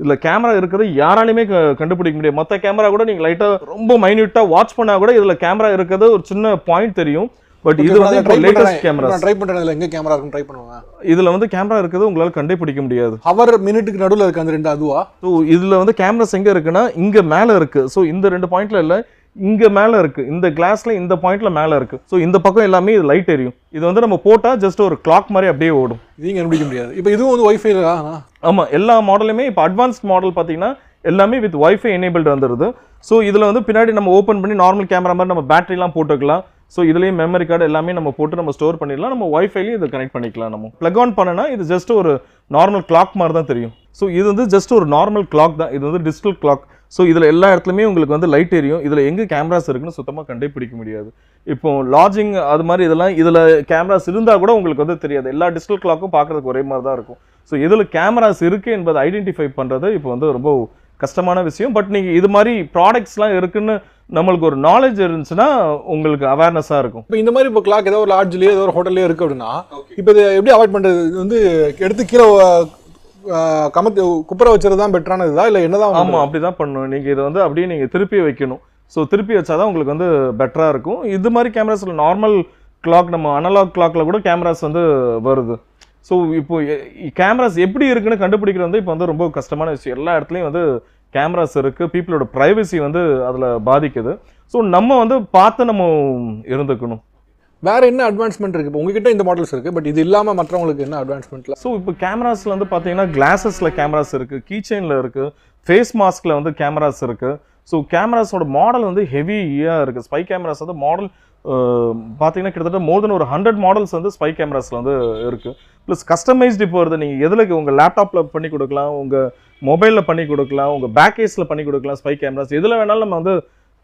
இதுல கேமரா இருக்கிறது யாராலையுமே கண்டுபிடிக்க முடியாது. மற்ற கேமரா கூட நீங்க லைட்டா ரொம்ப மைன்யூட்டா வாட்ச் பண்ணா கூட இதுல கேமரா இருக்கிறது ஒரு சின்ன பாயிண்ட் தெரியும். பட் இது வந்து இப்போ லேட்டஸ்ட் கேமரா. நான் ட்ரை பண்றேன்ல, எங்க கேமரா இருக்குன்னு ட்ரை பண்ணுவாங்க. இதுல வந்து கேமரா இருக்குது உங்களால கண்டுபிடிக்க முடியாது. ஹவர் மினிட்டுக்கு நடுவுல இருக்கு அந்த ரெண்டு, அதுவா? ஸோ இதுல வந்து கேமராஸ் எங்க இருக்குன்னா இங்க மேல இருக்கு. ஸோ இந்த 2 பாயிண்ட்ல இல்ல, இங்க மேல இருக்கு. இந்த கிளாஸ்ல இந்த பாயிண்ட்ல மேல இருக்கு. ஸோ இந்த பக்கம் எல்லாமே இது லைட் எரியும். இது வந்து நம்ம போட்டா ஜஸ்ட் ஒரு கிளாக் மாதிரி அப்படியே ஓடும். இதையும் கண்டுபிடிக்க முடியாது. இப்போ இதுவும் வந்து வைஃபை தான். ஆமா, எல்லா மாடலுமே இப்போ அட்வான்ஸ்ட் மாடல் பாத்தீங்கன்னா எல்லாமே வித் வைஃபை எனேபிள்டு வந்துருது. ஸோ இதுல வந்து பின்னாடி நம்ம ஓப்பன் பண்ணி நார்மல் கேமரா மாதிரி நம்ம பேட்டரிலாம் போட்டுக்கலாம். ஸோ இதுலேயும் மெமரி கார்டு எல்லாமே நம்ம போட்டு நம்ம ஸ்டோர் பண்ணிடலாம். நம்ம வைஃபைலையும் இதை கனெக்ட் பண்ணிக்கலாம். நம்ம பிளக் ஆன் பண்ணனா இது ஜஸ்ட் ஒரு நார்மல் கிளாக் மாதிரி தான் தெரியும். ஸோ இது வந்து ஜஸ்ட் ஒரு நார்மல் கிளாக் தான். இது வந்து டிஜிட்டல் கிளாக். ஸோ இதில் எல்லா இடத்துலையுமே உங்களுக்கு வந்து லைட் எரியும். இதில் எங்கே கேமராஸ் இருக்குன்னு சுத்தமாக கண்டுபிடிக்க முடியாது. இப்போ லாட்ஜிங் அது மாதிரி இதெல்லாம் இதில் கேமராஸ் இருந்தால் கூட உங்களுக்கு வந்து தெரியாது. எல்லா டிஜிட்டல் கிளாக்கும் பார்க்குறதுக்கு ஒரே மாதிரி தான் இருக்கும். ஸோ இதில் கேமராஸ் இருக்குது என்பதை ஐடென்டிஃபை பண்ணுறது இப்போ வந்து ரொம்ப கஷ்டமான விஷயம். பட் நீங்கள் இது மாதிரி ப்ராடக்ட்ஸ்லாம் இருக்குன்னு நம்மளுக்கு ஒரு நாலேஜ் இருந்துச்சுன்னா உங்களுக்கு அவேர்னஸாக இருக்கும். இப்போ இந்த மாதிரி இப்போ கிளாக் ஏதோ ஒரு லாட்ஜ்லேயே ஏதோ ஒரு ஹோட்டல்லேயே இருக்குது அப்படின்னா இப்போ இதை எப்படி அவாய்ட் பண்ணுறது? இது வந்து எடுத்து கீழே கமத்து குப்பரை வச்சுறது தான் பெட்டரானதுதான் இல்லை என்னதான்? ஆமாம், அப்படி தான் பண்ணணும். நீங்கள் இதை வந்து அப்படியே நீங்கள் திருப்பி வைக்கணும். ஸோ திருப்பி வச்சாதான் உங்களுக்கு வந்து பெட்டராக இருக்கும். இது மாதிரி கேமராஸில் நார்மல் கிளாக் நம்ம அனலாக் கிளாக்ல கூட கேமராஸ் வந்து வருது. ஸோ இப்போ கேமராஸ் எப்படி இருக்குன்னு கண்டுபிடிக்கிறது வந்து இப்போ வந்து ரொம்ப கஷ்டமான விஷயம். எல்லா இடத்துலையும் வந்து கேமராஸ் இருக்குது. பீப்புளோட ப்ரைவசி வந்து அதில் பாதிக்குது. ஸோ நம்ம வந்து பார்த்து நம்ம இருந்துக்கணும். வேற என்ன அட்வான்ஸ்மெண்ட் இருக்குது? இப்போ உங்ககிட்ட இந்த மாடல்ஸ் இருக்குது, பட் இது இல்லாமல் மற்றவங்களுக்கு என்ன அட்வான்ஸ்மெண்ட்ல? ஸோ இப்போ கேமராஸில் வந்து பார்த்தீங்கன்னா கிளாஸஸில் கேமராஸ் இருக்குது, கீச்செயினில் இருக்குது, ஃபேஸ் மாஸ்கில் வந்து கேமராஸ் இருக்குது. ஸோ கேமராஸோட மாடல் வந்து ஹெவியாக இருக்குது. ஸ்பை கேமராஸ் வந்து மாடல் பார்த்தீங்கன்னா கிட்டத்தட்ட மோர் தென் ஒரு 100 மாடல்ஸ் வந்து ஸ்பை கேமராஸில் வந்து இருக்குது. ப்ளஸ் கஸ்டமைஸ்டு இப்போ வருது. நீங்கள் எதில் உங்கள் லேப்டாப்பில் பண்ணி கொடுக்கலாம், உங்கள் மொபைலில் பண்ணி கொடுக்கலாம், உங்கள் பேக் கேஸில் பண்ணி கொடுக்கலாம். ஸ்பை கேமராஸ் எதில் வேணாலும் நம்ம வந்து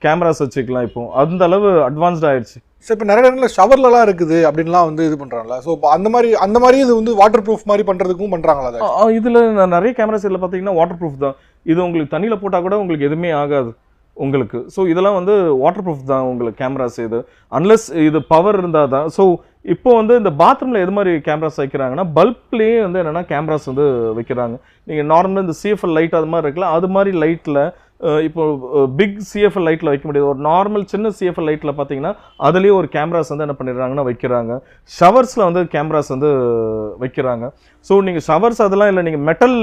கேமராஸ் வச்சுக்கலாம். இப்போ அந்த அளவு அட்வான்ஸ்ட் ஆயிடுச்சு. ஸோ இப்போ நிறைய இடத்துல ஷவர்லலாம் இருக்குது அப்படின்லாம் வந்து இது பண்ணுறாங்களா? ஸோ இப்போ அந்த மாதிரி இது வந்து வாட்டர் ப்ரூஃப் மாதிரி பண்ணுறதுக்கும் பண்ணுறாங்களா? இதில் நிறைய கேமராஸ் இதில் பார்த்தீங்கன்னா வாட்டர் ப்ரூஃப் தான். இது உங்களுக்கு தண்ணியில் போட்டால் கூட உங்களுக்கு எதுவுமே ஆகாது உங்களுக்கு. ஸோ இதெல்லாம் வந்து வாட்டர் ப்ரூஃப் தான் உங்களுக்கு கேமராஸ். இது அன்லெஸ் இது பவர் இருந்தால் தான். ஸோ இப்போ வந்து இந்த பாத்ரூமில் எது மாதிரி கேமராஸ் வைக்கிறாங்கன்னா பல்ப்லேயே வந்து என்னென்னா கேமராஸ் வந்து வைக்கிறாங்க. நீங்கள் நார்மலாக இந்த சிஎஃப்எல் லைட் அது மாதிரி இருக்கலாம். அது மாதிரி லைட்டில் இப்போ பிக் சிஎஃப்எல் லைட்டில் வைக்க முடியாது. ஒரு நார்மல் சின்ன சிஎஃப்எல் லைட்டில் பார்த்தீங்கன்னா அதுலேயே ஒரு கேமராஸ் வந்து என்ன பண்ணிடுறாங்கன்னா வைக்கிறாங்க. ஷவர்ஸில் வந்து கேமராஸ் வந்து வைக்கிறாங்க. ஸோ நீங்கள் ஷவர்ஸ் அதெல்லாம் இல்லை, நீங்கள் மெட்டல்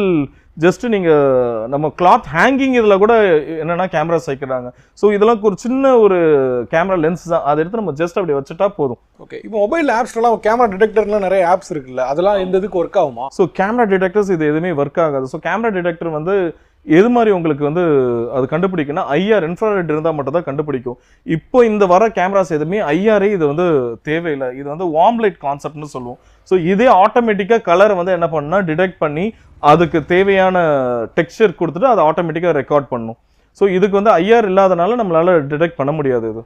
ஜஸ்ட்டு நீங்கள் நம்ம கிளாத் ஹேங்கிங் இதில் கூட என்னென்னா கேமராஸ் வைக்கிறாங்க. ஸோ இதெல்லாம் ஒரு சின்ன ஒரு கேமரா லென்ஸ் தான். அதை எடுத்து நம்ம ஜஸ்ட் அப்படி வச்சுட்டா போதும். ஓகே, இப்போ மொபைல் ஆப்ஸ்லாம் கேமரா டிடெக்டர்லாம் நிறைய ஆப்ஸ் இருக்குல்ல, அதெல்லாம் எந்த இதுக்கு ஒர்க் ஆகுமா? ஸோ கேமரா டிடெக்டர்ஸ் இது எதுவுமே ஒர்க் ஆகாது. ஸோ கேமரா டிடெக்டர் வந்து எது மாதிரி உங்களுக்கு வந்து அது கண்டுபிடிக்குன்னா ஐஆர் இன்ஃப்ராரெட் இருந்தால் மட்டும் தான் கண்டுபிடிக்கும். இப்போ இந்த வர கேமராஸ் எதுவுமே ஐஆரே இது வந்து தேவையில்லை. இது வந்து வார்ம் லைட் கான்செப்ட்னு சொல்லுவோம். ஸோ இதே ஆட்டோமேட்டிக்காக கலரை வந்து என்ன பண்ணா டிடெக்ட் பண்ணி அதுக்கு தேவையான டெக்ஸ்சர் கொடுத்துட்டு அதை ஆட்டோமேட்டிக்காக ரெக்கார்ட் பண்ணும். ஸோ இதுக்கு வந்து ஐஆர் இல்லாதனால நம்மளால டிடெக்ட் பண்ண முடியாது இது.